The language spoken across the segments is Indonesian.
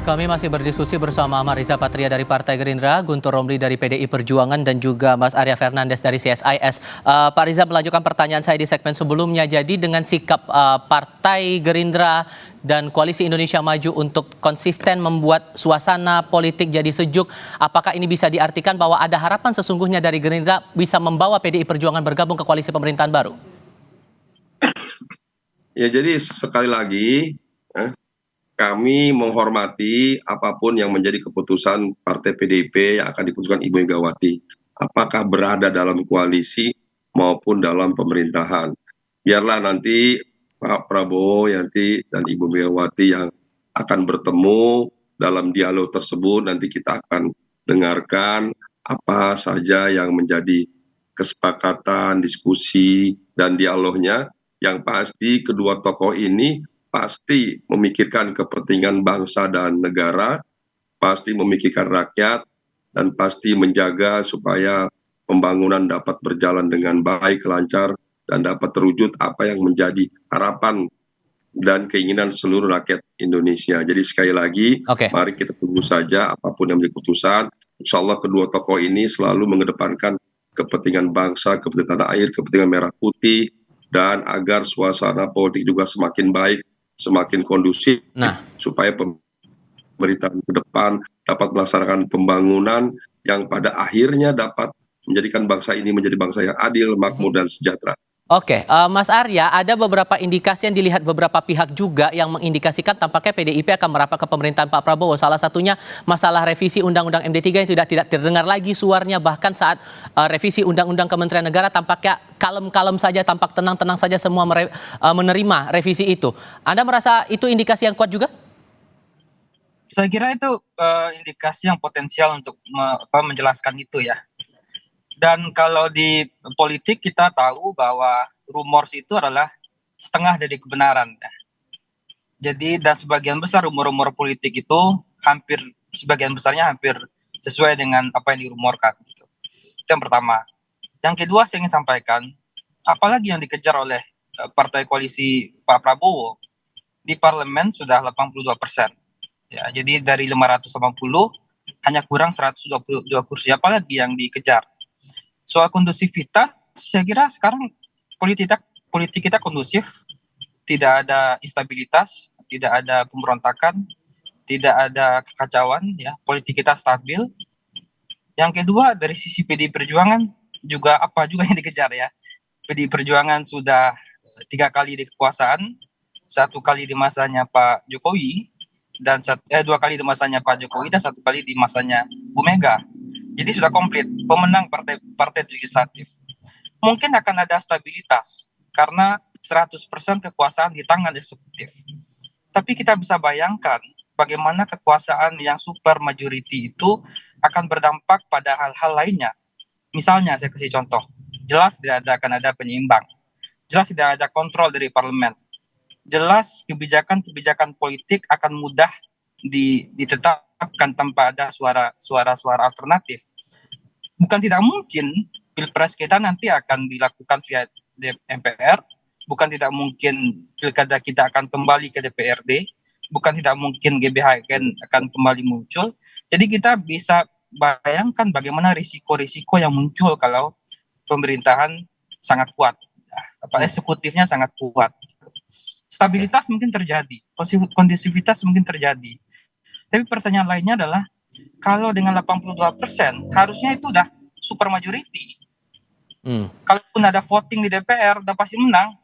Kami masih berdiskusi bersama Mariza Patria dari Partai Gerindra, Guntur Romli dari PDI Perjuangan, dan juga Mas Arya Fernandes dari CSIS. Pak Riza melanjutkan pertanyaan saya di segmen sebelumnya. Jadi dengan sikap Partai Gerindra dan Koalisi Indonesia Maju untuk konsisten membuat suasana politik jadi sejuk, apakah ini bisa diartikan bahwa ada harapan sesungguhnya dari Gerindra bisa membawa PDI Perjuangan bergabung ke koalisi pemerintahan baru? Ya, jadi sekali lagi kami menghormati apapun yang menjadi keputusan Partai PDIP yang akan diputuskan Ibu Megawati. Apakah berada dalam koalisi maupun dalam pemerintahan. Biarlah nanti Pak Prabowo nanti dan Ibu Megawati yang akan bertemu dalam dialog tersebut. Nanti kita akan dengarkan apa saja yang menjadi kesepakatan, diskusi, dan dialognya. Yang pasti kedua tokoh ini pasti memikirkan kepentingan bangsa dan negara, pasti memikirkan rakyat, dan pasti menjaga supaya pembangunan dapat berjalan dengan baik, lancar, dan dapat terwujud apa yang menjadi harapan dan keinginan seluruh rakyat Indonesia. Jadi sekali lagi, mari kita tunggu saja apapun yang menjadi keputusan. Insya Allah kedua tokoh ini selalu mengedepankan kepentingan bangsa, kepentingan tanah air, kepentingan merah putih, dan agar suasana politik juga semakin baik, semakin kondusif, supaya pemerintahan ke depan dapat melaksanakan pembangunan yang pada akhirnya dapat menjadikan bangsa ini menjadi bangsa yang adil, makmur, dan sejahtera. Mas Arya, ada beberapa indikasi yang dilihat beberapa pihak juga yang mengindikasikan tampaknya PDIP akan merapat ke pemerintahan Pak Prabowo. Salah satunya masalah revisi Undang-Undang MD3 yang sudah tidak terdengar lagi suaranya, bahkan saat revisi Undang-Undang Kementerian Negara tampaknya kalem-kalem saja, tampak tenang-tenang saja semua menerima revisi itu. Anda merasa itu indikasi yang kuat juga? Saya kira itu indikasi yang potensial untuk menjelaskan itu ya. Dan kalau di politik kita tahu bahwa rumors itu adalah setengah dari kebenaran. Jadi dan sebagian besar rumor-rumor politik itu sebagian besarnya hampir sesuai dengan apa yang dirumorkan. Gitu. Itu yang pertama. Yang kedua saya ingin sampaikan, apalagi yang dikejar oleh partai koalisi Pak Prabowo di parlemen sudah 82%. Ya, jadi dari 580 hanya kurang 122 kursi, apalagi yang dikejar. Soal kondusivitas, saya kira sekarang politik kita kondusif, tidak ada instabilitas, tidak ada pemberontakan, tidak ada kekacauan, ya, politik kita stabil. Yang kedua dari sisi PDI Perjuangan juga apa juga yang dikejar ya. PDI Perjuangan sudah 3 kali di kekuasaan, 1 kali di masanya Pak Jokowi, dan 2 kali di masanya Pak Jokowi dan 1 kali di masanya Bu Mega. Jadi sudah komplit pemenang partai legislatif. Mungkin akan ada stabilitas karena 100% kekuasaan di tangan eksekutif. Tapi kita bisa bayangkan bagaimana kekuasaan yang super majority itu akan berdampak pada hal-hal lainnya. Misalnya saya kasih contoh, jelas tidak akan ada penyeimbang, jelas tidak ada kontrol dari parlemen, jelas kebijakan politik akan mudah ditetapkan tanpa ada suara alternatif. Bukan tidak mungkin pilpres kita nanti akan dilakukan via MPR, bukan tidak mungkin pilkada kita akan kembali ke DPRD, bukan tidak mungkin GBHN akan kembali muncul. Jadi kita bisa bayangkan bagaimana risiko-risiko yang muncul kalau pemerintahan sangat kuat, eksekutifnya sangat kuat. Stabilitas mungkin terjadi, kondusivitas mungkin terjadi. Tapi pertanyaan lainnya adalah, kalau dengan 82% harusnya itu udah super majority. Kalaupun ada voting di DPR, udah pasti menang,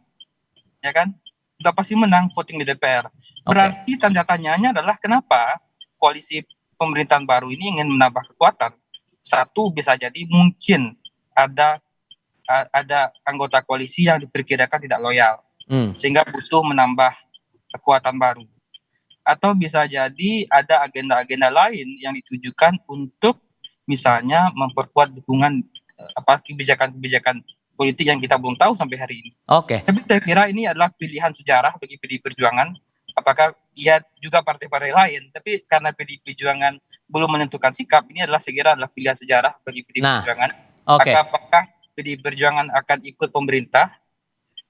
ya kan? Udah pasti menang voting di DPR. Berarti tanda tanyanya adalah kenapa koalisi pemerintahan baru ini ingin menambah kekuatan. Satu, bisa jadi mungkin ada anggota koalisi yang diperkirakan tidak loyal, sehingga butuh menambah kekuatan baru. Atau bisa jadi ada agenda-agenda lain yang ditujukan untuk misalnya memperkuat dukungan kebijakan-kebijakan politik yang kita belum tahu sampai hari ini. Tapi saya kira ini adalah pilihan sejarah bagi PDI Perjuangan. Apakah ia juga partai-partai lain, tapi karena PDI Perjuangan belum menentukan sikap, ini adalah segera adalah pilihan sejarah bagi PDI Perjuangan. Apakah PDI Perjuangan akan ikut pemerintah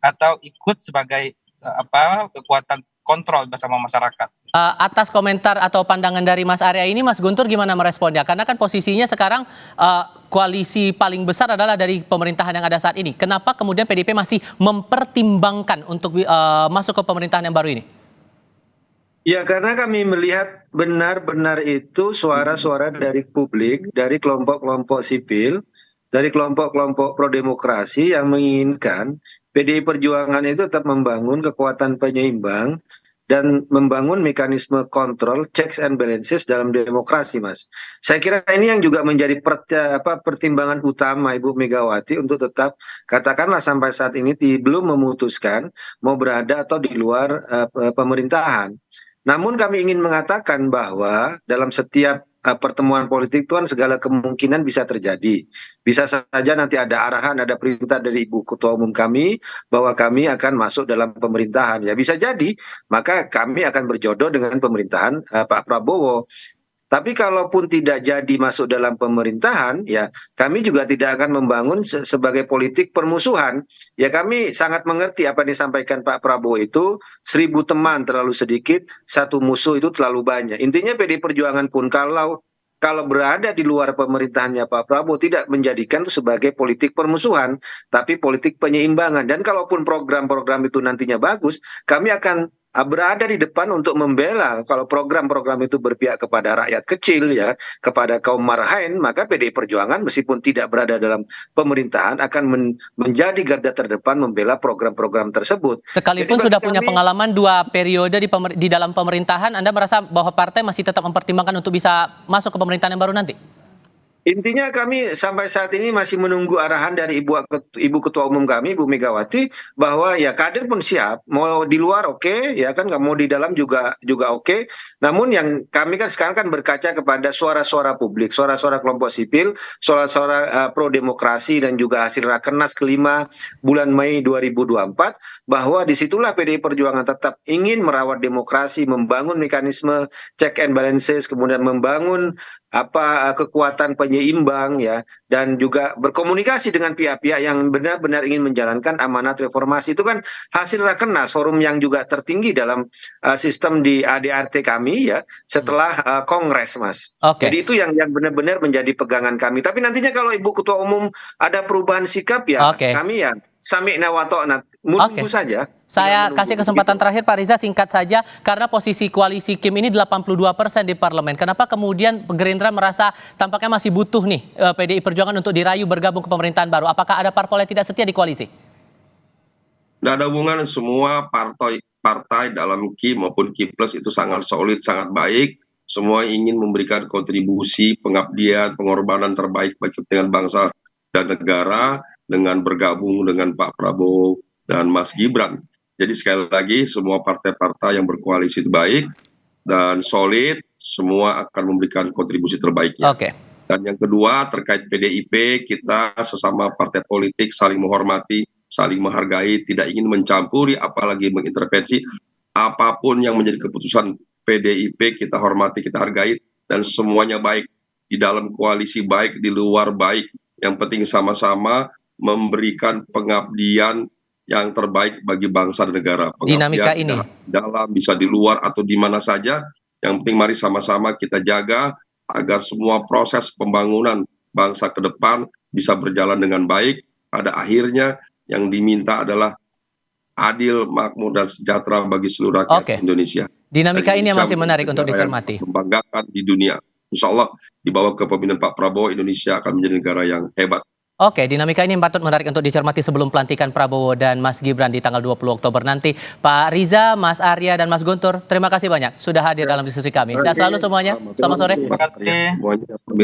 atau ikut sebagai kekuatan kontrol bersama masyarakat. Atas komentar atau pandangan dari Mas Arya ini, Mas Guntur gimana meresponnya? Karena kan posisinya sekarang koalisi paling besar adalah dari pemerintahan yang ada saat ini. Kenapa kemudian PDIP masih mempertimbangkan untuk masuk ke pemerintahan yang baru ini? Ya, karena kami melihat benar-benar itu suara-suara dari publik, dari kelompok-kelompok sipil, dari kelompok-kelompok pro-demokrasi yang menginginkan PDI Perjuangan itu tetap membangun kekuatan penyeimbang dan membangun mekanisme kontrol, checks and balances dalam demokrasi, Mas. Saya kira ini yang juga menjadi pertimbangan utama Ibu Megawati untuk tetap, katakanlah sampai saat ini belum memutuskan mau berada atau di luar pemerintahan. Namun kami ingin mengatakan bahwa dalam setiap pertemuan politik itu kan segala kemungkinan bisa terjadi. Bisa saja nanti ada arahan, ada perintah dari Ibu Ketua Umum kami bahwa kami akan masuk dalam pemerintahan. Ya bisa jadi, maka kami akan berjodoh dengan pemerintahan Pak Prabowo. Tapi kalaupun tidak jadi masuk dalam pemerintahan, ya kami juga tidak akan membangun sebagai politik permusuhan. Ya kami sangat mengerti apa yang disampaikan Pak Prabowo itu, 1000 teman terlalu sedikit, 1 musuh itu terlalu banyak. Intinya PDI Perjuangan pun kalau berada di luar pemerintahannya Pak Prabowo tidak menjadikan itu sebagai politik permusuhan, tapi politik penyeimbangan. Dan kalaupun program-program itu nantinya bagus, kami akan berada di depan untuk membela. Kalau program-program itu berpihak kepada rakyat kecil, ya, kepada kaum marhain, maka PDI Perjuangan meskipun tidak berada dalam pemerintahan akan menjadi garda terdepan membela program-program tersebut. Sekalipun sudah punya pengalaman 2 periode di dalam pemerintahan, Anda merasa bahwa partai masih tetap mempertimbangkan untuk bisa masuk ke pemerintahan yang baru nanti? Intinya kami sampai saat ini masih menunggu arahan dari Ibu Ketua Umum kami, Ibu Megawati, bahwa ya kader pun siap, mau di luar oke, ya kan, nggak mau di dalam juga oke. Namun yang kami kan sekarang kan berkaca kepada suara-suara publik, suara-suara kelompok sipil, suara-suara pro demokrasi dan juga hasil Rakernas kelima bulan Mei 2024, bahwa disitulah PDI Perjuangan tetap ingin merawat demokrasi, membangun mekanisme check and balances, kemudian membangun kekuatan penyeimbang, ya, dan juga berkomunikasi dengan pihak-pihak yang benar-benar ingin menjalankan amanat reformasi. Itu kan hasil Rakernas, forum yang juga tertinggi dalam sistem di ADRT kami, ya, setelah Kongres, Mas. Oke. Jadi itu yang benar-benar menjadi pegangan kami. Tapi nantinya kalau Ibu Ketua Umum ada perubahan sikap, ya kami ya sami'na wa ta'na, menunggu saja. Saya kasih kesempatan terakhir Pak Riza, singkat saja, karena posisi koalisi Kim ini 82% di parlemen. Kenapa kemudian Gerindra merasa tampaknya masih butuh nih PDI Perjuangan untuk dirayu bergabung ke pemerintahan baru? Apakah ada parpol yang tidak setia di koalisi? Tidak ada hubungan, semua partai dalam Kim maupun Kim Plus itu sangat solid, sangat baik. Semua ingin memberikan kontribusi, pengabdian, pengorbanan terbaik bagi kepentingan bangsa dan negara dengan bergabung dengan Pak Prabowo dan Mas Gibran. Jadi sekali lagi semua partai-partai yang berkoalisi itu baik dan solid, semua akan memberikan kontribusi terbaiknya. Oke. Dan yang kedua terkait PDIP, kita sesama partai politik saling menghormati, saling menghargai, tidak ingin mencampuri apalagi mengintervensi. Apapun yang menjadi keputusan PDIP kita hormati, kita hargai, dan semuanya baik. Di dalam koalisi baik, di luar baik. Yang penting sama-sama memberikan pengabdian yang terbaik bagi bangsa dan negara. Dinamika ini dalam bisa di luar atau di mana saja, yang penting mari sama-sama kita jaga agar semua proses pembangunan bangsa ke depan bisa berjalan dengan baik. Pada akhirnya yang diminta adalah adil, makmur, dan sejahtera bagi seluruh rakyat Indonesia. Dinamika ini yang masih menarik untuk dicermati. Membanggakan di dunia. Insya Allah di bawah kepemimpinan Pak Prabowo, Indonesia akan menjadi negara yang hebat. Oke, dinamika ini patut menarik untuk dicermati sebelum pelantikan Prabowo dan Mas Gibran di tanggal 20 Oktober nanti. Pak Riza, Mas Arya, dan Mas Guntur, terima kasih banyak sudah hadir dalam diskusi kami. Sehat selalu semuanya. Selamat sore. Terima kasih.